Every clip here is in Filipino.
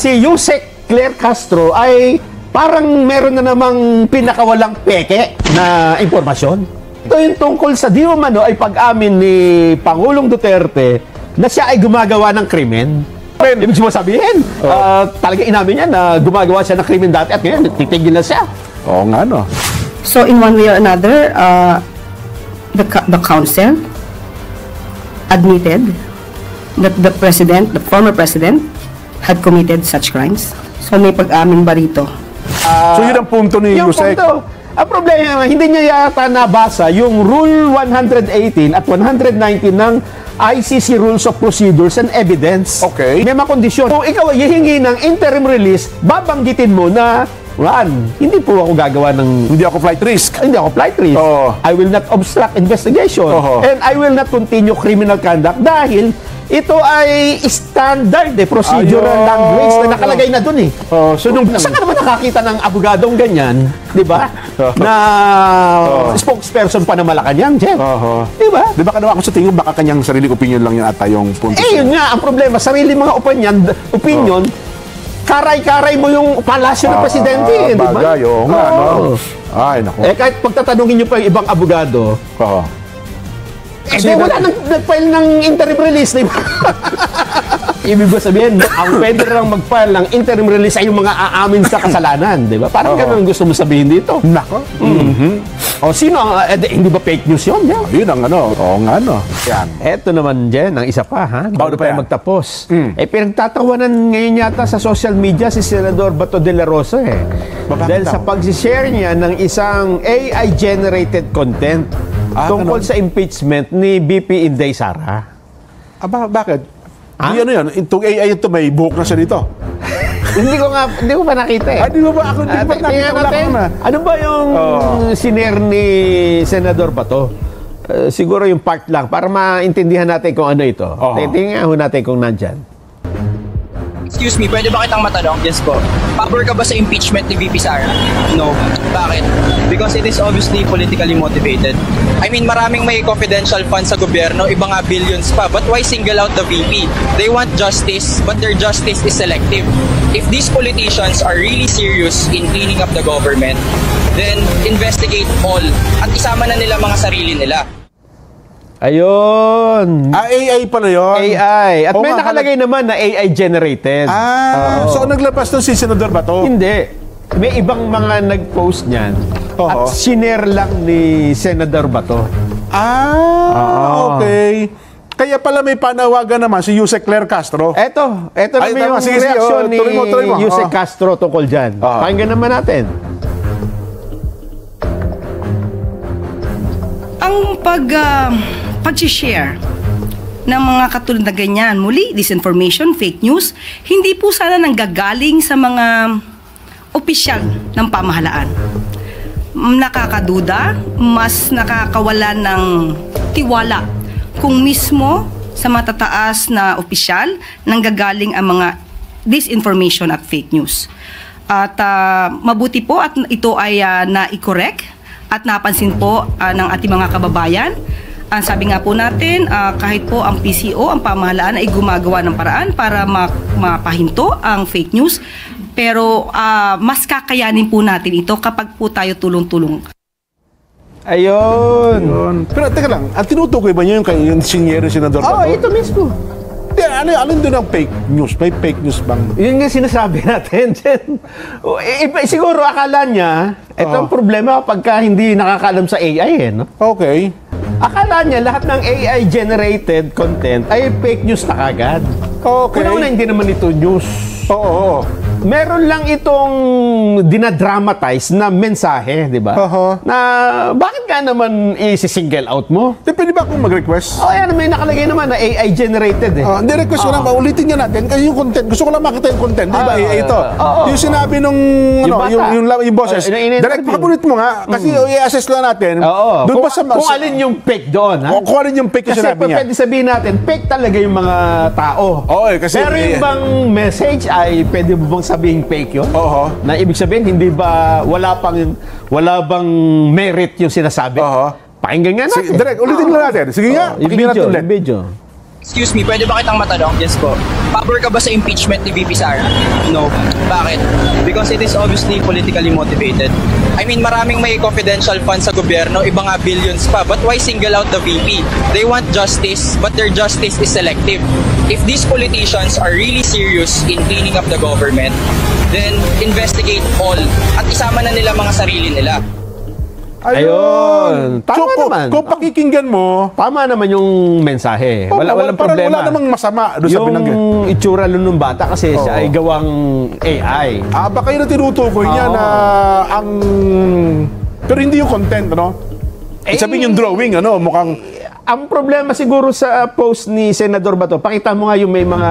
Si Yusek Claire Castro ay parang meron na namang pinakawalang peke na impormasyon. Ito yung tungkol sa di umano ay pag-amin ni Pangulong Duterte na siya ay gumagawa ng krimen. Ibig mo sabihin, talaga inamin niya na gumagawa siya ng krimen dati at ngayon titigil na siya. Oo nga, no? So in one way or another, the council admitted that the former president had committed such crimes. So may pag-amin ba rito? So yun ang punto ni Yusek. Ang problema, hindi niya yata nabasa yung Rule 118 at 119 ng ICC Rules of Procedures and Evidence. Okay. May mga kondisyon. Kung ikaw ay hihingi ng interim release, babanggitin mo na, hindi po ako gagawa ng... Hindi ako flight risk. Hindi ako flight risk. I will not obstruct investigation. And I will not continue criminal conduct dahil ito ay standard procedural language na nakalagay na dun So nung saan ka naman nakakita ng abogadong ganyan, di ba? Na spokesperson pa na Malacanang, Jeff. Di ba? Di ba kanawa ako sa tingin baka kanyang sariling opinion lang yan ata yung punto. Yun nga, ang problema, sarili mga opinion, karay-karay mo yung palasyo ng presidente, di ba? Bagay, oo nga, no? Ay, naku. Kahit pagtatanungin nyo pa yung ibang abogado, wala nang nag-file ng interim release, di ba? Ibig ba sabihin, ang pwede lang mag-file ng interim release ay yung mga aamin sa kasalanan, di ba? Parang ganun gusto mo sabihin dito. Nako. O sino ang, hindi ba fake news yun? Yun ang ano. Oo nga, no. Yan. Eto naman dyan, ang isa pa, ha? Bago pa magtapos. Pinagtatawanan ngayon yata sa social media si Senador Bato de la Rosa, dahil sa pag-share niya ng isang AI-generated content tungkol sa impeachment ni BP Inday Sara. Bakit? Ano yan? Itong AI ito, may buhok na siya dito. Hindi ko pa nakita Hindi mo ba? Ako hindi pa nakita. Ano ba yung siner ni Senador Bato? Siguro yung part lang para maintindihan natin kung ano ito. Tingnan natin kung nandyan. Excuse me, pwede ba kitang matanong? Yes po. Pabor ka ba sa impeachment ni VP Sara? No. Bakit? Because it is obviously politically motivated. I mean, maraming may confidential funds sa gobyerno, iba nga billions pa. But why single out the VP? They want justice, but their justice is selective. If these politicians are really serious in cleaning up the government, then investigate all. At isama na nila mga sarili nila. Ayun. AI pala yun. AI. At may nakalagay naman na AI generated. So naglabas doon si Senador Bato? Hindi. May ibang mga nag-post niyan. At sinare lang ni Senador Bato. Okay. Kaya pala may panawagan naman si Yusek Claire Castro. Ito naman yung reaksyon ni Yusek Castro tungkol dyan. Pakinggan naman natin. Ang pag-share ng mga katulad na ganyan, muli, disinformation, fake news, hindi po sana nanggagaling sa mga opisyal ng pamahalaan. Nakakaduda, mas nakakawala ng tiwala kung mismo sa matataas na opisyal nanggagaling ang mga disinformation at fake news. At mabuti po at ito ay na-correct at napansin po ng ating mga kababayan. Sabi nga po natin, kahit po ang PCO, ang pamahalaan ay gumagawa ng paraan para mapahinto ang fake news, pero mas kakayanin po natin ito kapag po tayo tulong-tulong. Ayun. Pero teka lang, ang tinutukoy ba niyo yung sinyero Senador Bato? Ito mismo. Alin doon ang fake news? May fake news bang? Yun nga sinasabi natin. Siguro akala niya, ito ang problema pagka hindi nakakaalam sa AI, no? Okay. Akala niya lahat ng AI-generated content ay fake news na kagad. Okay. Una hindi naman ito news. Oo. Meron lang itong dinadramatize na mensahe, di ba? Na bakit ka naman i-single out mo? Pwede ba akong mag-request? Yan, may nakalagay naman na AI-generated Hindi, request ko lang. Ulitin niya natin. Kasi yung content, gusto ko lang makita yung content. Di ba? Ito. Yung sinabi nung, yung boses. Direct, pakulit mo nga. Kasi i-assess lang natin. Kung alin yung fake doon. Kung alin yung fake yung sinabi niya. Kasi pwede sabihin natin, fake talaga yung mga tao. Pero yung bang message ay pwede mo bang sabihing fake yun? Na ibig sabihin, hindi ba, wala bang merit yung sinasabi? Pakinggan nga natin. Direct, ulitin lang natin. Sige nga, pakinggan natin ulit. Video. Excuse me, pwede ba kitang matanong? Yes po. Pabor ka ba sa impeachment ni VP Sara? No. Bakit? Because it is obviously politically motivated. I mean, maraming may confidential funds sa gobyerno, iba nga billions pa. But why single out the VP? They want justice, but their justice is selective. If these politicians are really serious in cleaning up the government, then investigate all at isama na nila mga sarili nila. Ayun. Tama naman. Kung pakikinggan mo, tama naman yung mensahe. Walang problema. Wala namang masama doon sa binanggit. Yung itsura nun ng bata kasi siya ay gawang AI. Baka yun na tinutukoy niya na ang... Pero hindi yung content, ano? Sabihin yung drawing, ano? Mukhang... Ang problema siguro sa post ni Senador Bato, pakita mo nga yung may mga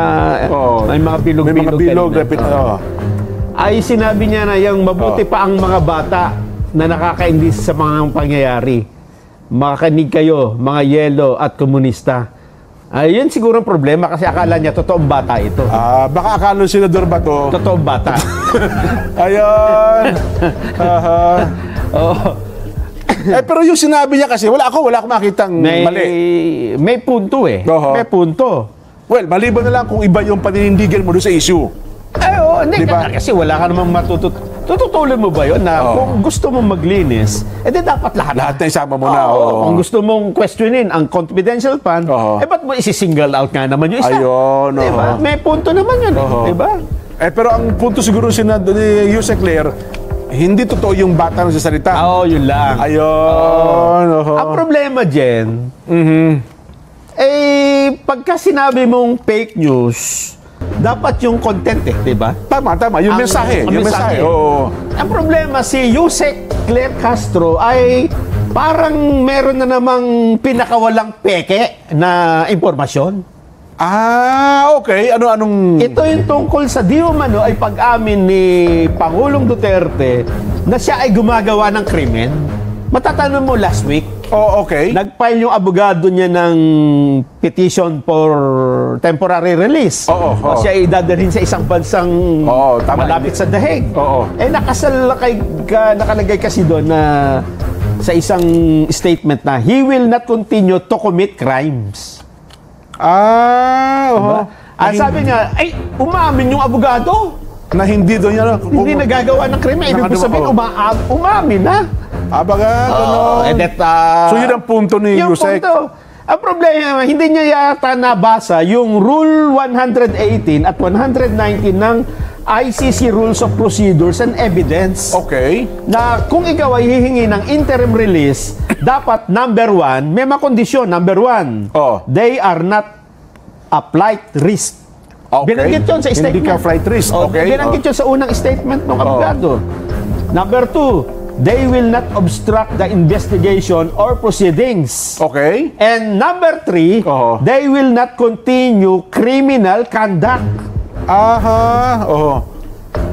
bilog-bilog. May mga bilog. Ay sinabi niya na yung mabuti pa ang mga bata na nakakaindis sa mga pangyayari. Makakinig kayo, mga yelo at komunista. Ayun siguro ang problema kasi akala niya totoong bata ito. Baka akala si Senador Bato. Totoong bata. Ayun. Pero yung sinabi niya kasi, wala akong makitang mali. May punto eh. May punto. Well, maliban na lang kung iba yung paninindigan mo doon sa issue. Hindi diba? Kasi wala ka namang tututuloy mo ba yun na kung gusto mong maglinis, edi dapat lahat na isama mo na. Kung gusto mong questionin ang confidential fund, ba't mo isi-single out nga naman yung isa? Ayun. Diba? May punto naman yun. Diba? Pero ang punto siguro ni Yusek Claire, hindi totoo yung bata na sasalita. Yun lang. Ayun. Ang problema, Jen, pagka sinabi mong fake news, dapat yung content di ba? Tama. Yung mensahe. Yung mensahe. Ang problema, si Yusek Claire Castro ay parang meron na namang pinakawalang peke na impormasyon. Okay. Anong... Ito yung tungkol sa di umano ay pag-amin ni Pangulong Duterte na siya ay gumagawa ng krimen. Matatanong mo last week. Okay. Nag-file yung abogado niya ng petition for temporary release. Siya ay dadalhin sa isang bansang malapit sa The Hague. Nakalagay kasi doon na sa isang statement na he will not continue to commit crimes. Diba? Sabi niya, umamin yung abogado. Na hindi doon yan. Hindi nagagawa ng krimen. Ibig sabihin, umamin na. So yun ang punto ni Yusek. Ang problema, hindi niya yata nabasa yung Rule 118 at 119 ng ICC Rules of Procedures and Evidence. Okay. Na kung ikaw ay hihingi ng interim release, dapat number 1, may mga kondisyon. Number 1, they are not a flight risk. Okay. Binanggit yun sa statement. Hindi ka flight risk. Okay. Binanggit yun sa unang statement ng abogado. Number 2, they will not obstruct the investigation or proceedings. Okay. And number 3, they will not continue criminal conduct.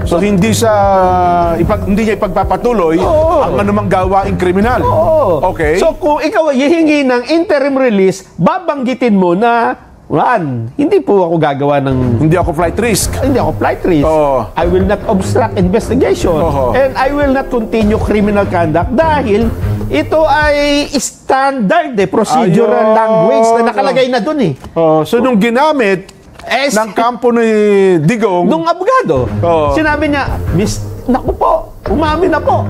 So hindi niya ipagpapatuloy ang anumang gawaing kriminal. Okay. So kung ikaw ay hihingi ng interim release, babanggitin mo na hindi po ako gagawa ng... Hindi ako flight risk. Hindi ako flight risk. I will not obstruct investigation. And I will not continue criminal conduct dahil ito ay standard procedural language na nakalagay na dun So nung ginamit ng kampo ni Digong... Nung abogado, sinabi niya, naku po, umamin na po.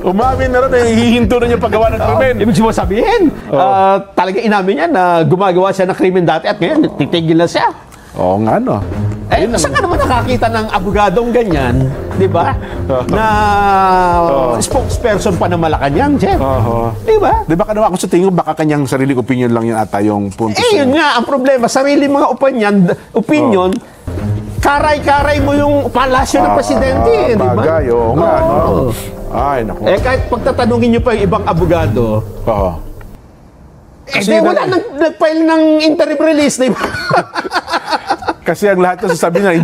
Umamin na rin, hihinto na niya paggawa ng krimen. Ibig sabihin, talaga inamin niya na gumagawa siya ng krimen dati at ngayon, titigil na siya. Nga no. Saan ka naman nakakita ng abogadong ganyan, di ba? Na spokesperson pa ng Malacanang, Jeff. Di ba? Di ba ako sa tingin baka kanyang sariling opinion lang yan ata yung punto. Yun nga, ang problema, sarili mga opinion, karay-karay mo yung palasyo ng presidente, di ba? Bagay, nga, no? Ay, naku. Kahit pagtatanungin nyo pa yung ibang abogado, kasi wala nag-file ng interim release, di ba? Kasi ang lahat na sasabihin niya,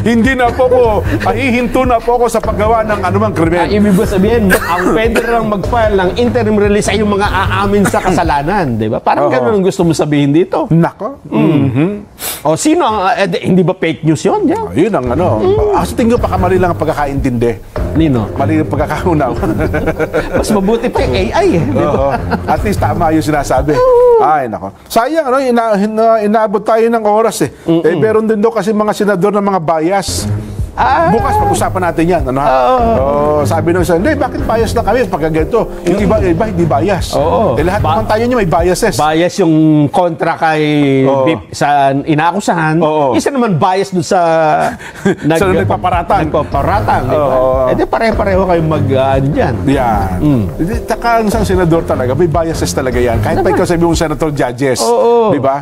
hindi na po ko, hihinto na po ako sa paggawa ng anumang krimen. Ibig ko sabihin, ang pwede lang mag-file ng interim release ay yung mga aamin sa kasalanan, di ba? Parang ganun ang gusto mo sabihin dito. Nako. O sino ang, hindi ba fake news yun? Yeah. Yun ang ano. Kasi tingin ko mali lang ang pagkakaintindi. Nino? Mali ang pagkakaunaw. Mas mabuti pa yung AI eh. Di ba? At least tama yung sinasabi. Ay, nako. Sayang, inaabot tayo ng oras eh. Meron din daw kasi mga senador ng mga bias. Bukas pag-usapan natin yan. Ano, sabi nung isa, hindi, bakit bias na kami pagka ganito? Yung iba hindi bias. Lahat naman tayo niya may biases. Bias yung kontra kay sa inaakusahan. Isa naman bias dun sa nagpaparatang. Nagpaparatang, di ba? Di pare-pareho kayong dyan. Yan. Taka ang isang senador talaga, may biases talaga yan. Kahit pa ikaw sabi mong senator judges. Di ba?